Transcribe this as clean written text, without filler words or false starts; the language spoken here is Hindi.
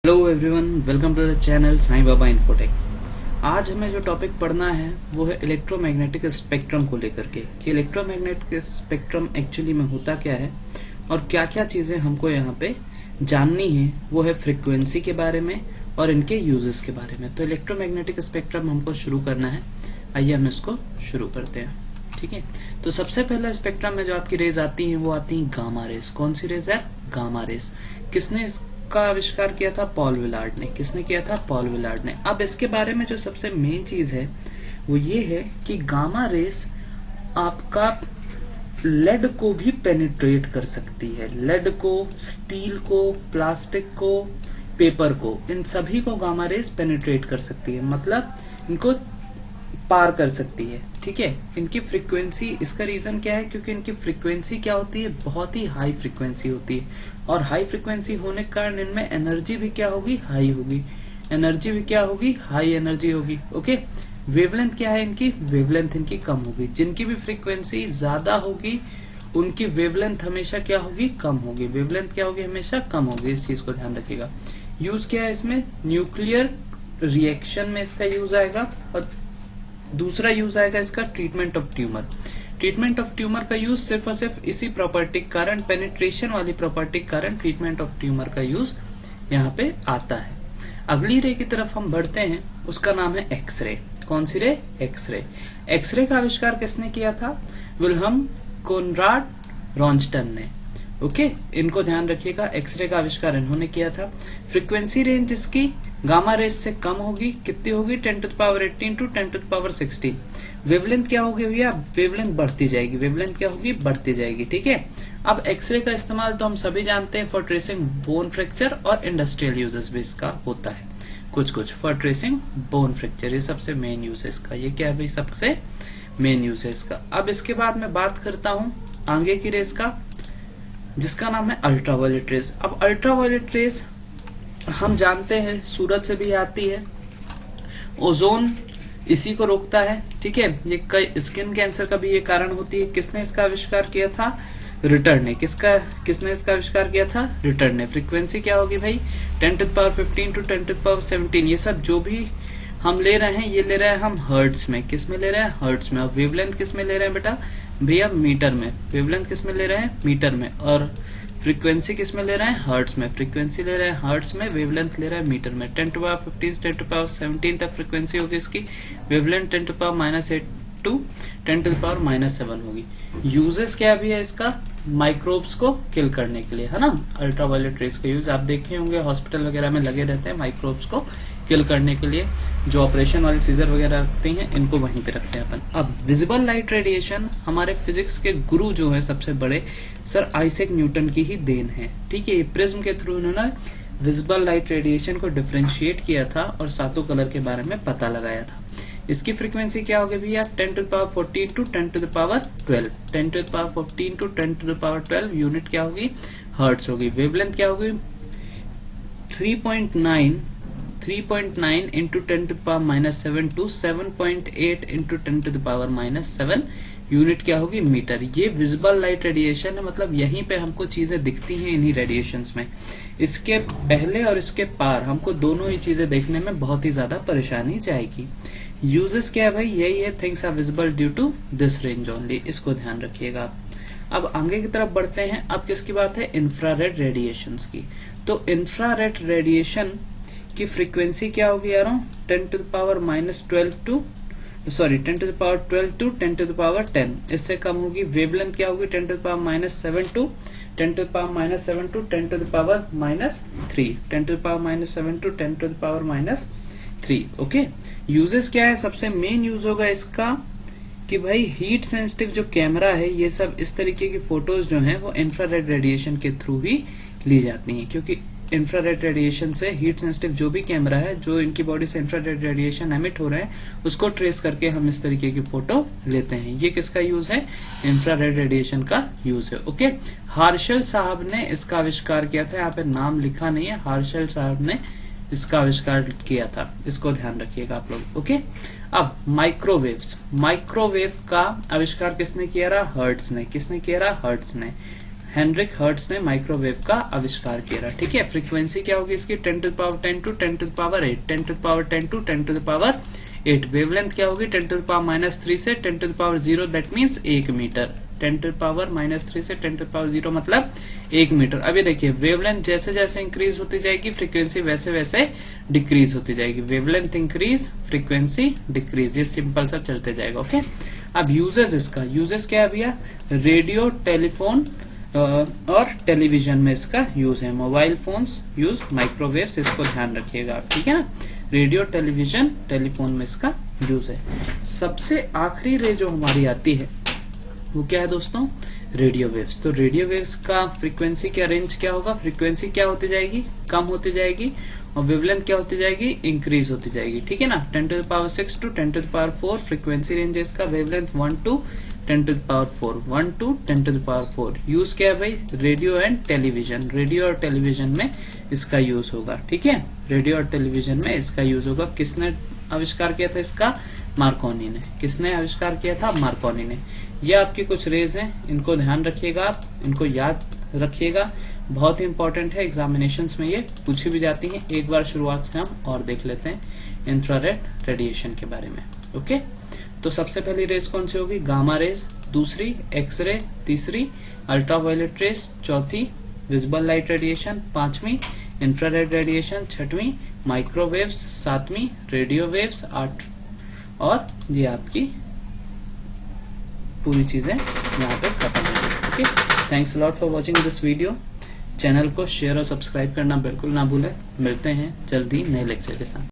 Hello everyone, welcome to the channel Sai Baba Infotech. आज हमें जो टॉपिक पढ़ना है वो है इलेक्ट्रोमैग्नेटिक स्पेक्ट्रम को लेकर के कि इलेक्ट्रोमैग्नेटिक स्पेक्ट्रम एक्चुअली में होता क्या है और क्या क्या चीजें हमको यहाँ पे जाननी है। वो है फ्रीक्वेंसी के बारे में और इनके यूजेस के बारे में। तो इलेक्ट्रोमैग्नेटिक स्पेक्ट्रम हमको शुरू करना है। आइए हम इसको शुरू करते हैं। ठीक है, तो सबसे पहला स्पेक्ट्रम में जो आपकी रेज आती है वो आती है गामा रेज। कौन सी रेज है? Gamma rays. किसने का आविष्कार किया था? पॉल विलार्ड ने। किसने किया था? पॉल विलार्ड ने। अब इसके बारे में जो सबसे मेन चीज है वो ये है कि गामा रेस आपका लेड को भी पेनिट्रेट कर सकती है। लेड को, स्टील को, प्लास्टिक को, पेपर को, इन सभी को गामा रेस पेनिट्रेट कर सकती है, मतलब इनको पार कर सकती है। ठीक है, इनकी फ्रीक्वेंसी, इसका रीजन क्या है? क्योंकि इनकी फ्रीक्वेंसी क्या होती है? बहुत ही हाई फ्रीक्वेंसी होती है और हाई फ्रीक्वेंसी होने के कारण इनमें एनर्जी भी क्या होगी? हाई होगी। एनर्जी भी क्या होगी? हाई एनर्जी होगी। ओके, वेवलेंथ क्या है इनकी? वेवलेंथ इनकी कम होगी। जिनकी भी फ्रीक्वेंसी ज्यादा होगी उनकी वेवलेंथ हमेशा क्या होगी? कम होगी। वेवलेंथ क्या होगी? हमेशा कम होगी। इस चीज को ध्यान रखिएगा। यूज क्या है इसमें? न्यूक्लियर रिएक्शन में इसका यूज आएगा और दूसरा यूज आएगा इसका treatment of tumour. Treatment of tumour का यूज सिर्फ और सिर्फ इसी प्रॉपर्टी के कारण, पेनिट्रेशन वाली प्रॉपर्टी के कारण ट्रीटमेंट ऑफ ट्यूमर का यूज यहाँ पे आता है। अगली रे की तरफ हम बढ़ते हैं, उसका नाम है एक्सरे। कौन सी रे? एक्सरे। एक्सरे का आविष्कार किसने किया था? विल्हम कोनराड रॉन्स्टन ने। ओके, इनको ध्यान रखिएगा। एक्सरे का आविष्कार इन्होंने किया था। फ्रीक्वेंसी रेंज इसकी गामा रेस से कम होगी। कितनी होगी? 10⁻18 टू 10⁻16। वेवलेंथ क्या होगी भैया? वेवलेंथ बढ़ती जाएगी। वेवलेंथ क्या होगी? बढ़ती जाएगी। ठीक है, अब एक्सरे का इस्तेमाल तो हम सभी जानते हैं फॉर ट्रेसिंग बोन फ्रैक्चर और इंडस्ट्रियल यूजेस भी इसका होता है। कुछ फॉर ट्रेसिंग बोन फ्रैक्चर, ये सबसे मेन यूज है इसका। ये क्या है भाई? सबसे मेन यूज है इसका। अब इसके बाद मैं बात करता हूँ आगे की रेस का, जिसका नाम है अल्ट्रावायलेट रेस। अब अल्ट्रावायलेट रेस हम जानते हैं सूरज से भी आती है। ओजोन इसी को रोकता है। ठीक है, ये कई स्किन कैंसर का भी ये कारण होती है। किसने इसका आविष्कार किया था? रिटर ने। किसने इसका आविष्कार किया था? रिटर ने। फ्रीक्वेंसी क्या होगी भाई? 10⁻15 टू 10⁻17। ये सब जो भी हम ले रहे हैं, ये ले रहे हैं हम हर्ट्ज में। किस में ले रहे हैं? हर्ट्ज में। और वेवलेंथ किस में ले रहे हैं बेटा? भैया मीटर में। वेवलेंथ किस में ले रहे हैं? मीटर में। और फ्रीक्वेंसी किस में ले रहे हैं? हर्ट्ज में। फ्रीक्वेंसी ले रहे हैं हर्ट्ज में, वेवलेंथ ले रहे हैं मीटर में। 10⁻15 से 10⁻17 तक फ्रीक्वेंसी होगी इसकी। वेवलेंथ 10⁻8 टू 10⁻7 होगी। यूजेस क्या भी है इसका? माइक्रोब्स को किल करने के लिए, है ना। अल्ट्रावायलेट रेस का यूज आप देखे होंगे, हॉस्पिटल वगैरह में लगे रहते हैं माइक्रोब्स को किल करने के लिए। जो ऑपरेशन वाले सीजर वगैरह रखते हैं, इनको वहीं पे रखते हैं अपन। अब विजिबल लाइट रेडिएशन हमारे फिजिक्स के गुरु जो है सबसे बड़े, सर आइजैक न्यूटन की ही देन है। ठीक है, प्रिज्म के थ्रू इन्होंने विजिबल लाइट रेडिएशन को डिफ्रेंशिएट किया था और सातों कलर के बारे में पता लगाया था। इसकी फ्रीक्वेंसी क्या होगी भैया? 10⁻14 टू 10⁻12। 10⁻14 टू 10⁻12 यूनिट क्या होगी? हर्ट्ज होगी। वेवलेंथ क्या होगी? 3.9 इंटू 10⁻7 टू 7.8 इंटू 10⁻7 यूनिट क्या होगी? मीटर। ये विजिबल लाइट रेडिएशन है, मतलब यहीं पे हमको चीजें दिखती हैं इन्हीं रेडिएशंस में। इसके पहले और इसके पार हमको दोनों ही चीजें देखने में बहुत ही ज्यादा परेशानी जाएगी। यूजेस क्या है भाई? यही है, things are visible due to this range only. इसको ध्यान रखिएगा। अब आगे की तरफ बढ़ते हैं। अब किसकी बात है? इंफ्रारेड रेडिएशंस की। तो इंफ्रारेड रेडिएशन की फ्रीक्वेंसी क्या होगी यारों? 10⁻12 टू 10⁻10। इससे कम होगी। वेवलेंथ क्या होगी? 10⁻7 to 10⁻7 to 10⁻3। 10⁻7 to 10⁻3। Okay, uses क्या है? सबसे मेन यूज होगा इसका कि भाई हीट सेंसिटिव जो कैमरा है, ये सब इस तरीके की फोटोज जो हैं वो इंफ्रारेड रेडिएशन के थ्रू ही ली जाती हैं। क्योंकि इंफ्रारेड रेडिएशन से हीट सेंसिटिव जो भी कैमरा है, जो इनकी बॉडी से इंफ्रारेड रेडिएशन एमिट हो रहा है, उसको ट्रेस करके हम इस तरीके की फोटो लेते हैं। ये किसका यूज है? इंफ्रारेड रेडिएशन का यूज है। ओके, हार्शल साहब ने इसका आविष्कार किया था। यहाँ पे नाम लिखा नहीं है, हार्शल साहब ने इसका आविष्कार किया था। इसको ध्यान रखिएगा आप लोग। ओके, अब माइक्रोवेव का आविष्कार किसने किया रहा? हर्ट्ज ने। किसने किया रहा? हर्ट्ज ने। हेनरिक हर्ट्ज ने माइक्रोवेव का आविष्कार किया। ठीक है, फ्रीक्वेंसी क्या होगी इसकी 10 to the power 10 to 10 to the power 8, 10 to the power 10 to 10 to the power 8। Wavelength क्या होगी 10 to the power -3 से 10 to the power 0, that means 1 metre. 10 to the power -3 से 10 to the power 0 मतलब 1 मीटर। अभी देखिए वेवलेंथ जैसे जैसे इंक्रीज होती जाएगी, फ्रीक्वेंसी वैसे वैसे डिक्रीज होती जाएगी। वेवलेंथ इंक्रीज, फ्रीक्वेंसी डिक्रीज, ये सिंपल सा चलते जाएगा। ओके, अब यूजेस, इसका यूजेस क्या है भैया, रेडियो, टेलीफोन और टेलीविजन में इसका यूज है। मोबाइल फोन्स यूज माइक्रोवेव्स, इसको ध्यान रखिएगा आप, ठीक है ना। रेडियो, टेलीविजन, टेलीफोन में इसका यूज है। सबसे आखिरी रे जो हमारी आती है वो क्या है दोस्तों, रेडियो वेव्स। तो रेडियो वेव्स का फ्रीक्वेंसी क्या, रेंज क्या होगा, फ्रीक्वेंसी क्या होती जाएगी, कम होती जाएगी, और वेवलेंथ क्या होती जाएगी, इंक्रीज होती जाएगी। ठीक है ना, 10 to the power 6 to 10 to the power 4 frequency range है इसका। Wavelength 1 to 10 to the power 4, 1 to 10 to the power 4। Use क्या है भाई, रेडियो एंड टेलीविजन। रेडियो और टेलीविजन में इसका यूज होगा। ठीक है, रेडियो और टेलीविजन में इसका यूज होगा। किसने आविष्कार किया था इसका, मार्कोनी ने। किसने आविष्कार किया था, मार्कोनी ने। ये आपकी कुछ रेज हैं, इनको ध्यान रखिएगा आप, इनको याद रखिएगा, बहुत ही इंपॉर्टेंट है। एग्जामिनेशंस में ये पूछी भी जाती हैं। एक बार शुरुआत से हम और देख लेते हैं इंफ्रारेड रेडिएशन के बारे में। ओके, तो सबसे पहली रेज कौन सी होगी, गामा रेज, दूसरी एक्सरे, तीसरी अल्ट्रावायलेट रेज, चौथी विजिबल लाइट रेडिएशन, पांचवी इंफ्रारेड रेडिएशन, छठवीं माइक्रोवेव्स, सातवीं रेडियो वेव्स, 8, और ये आपकी पूरी चीजें यहाँ पे खत्म हो गई। Okay, thanks lot for watching this video. Channel को शेयर और सब्सक्राइब करना बिल्कुल ना भूलें। मिलते हैं जल्दी नए लेक्चर के साथ।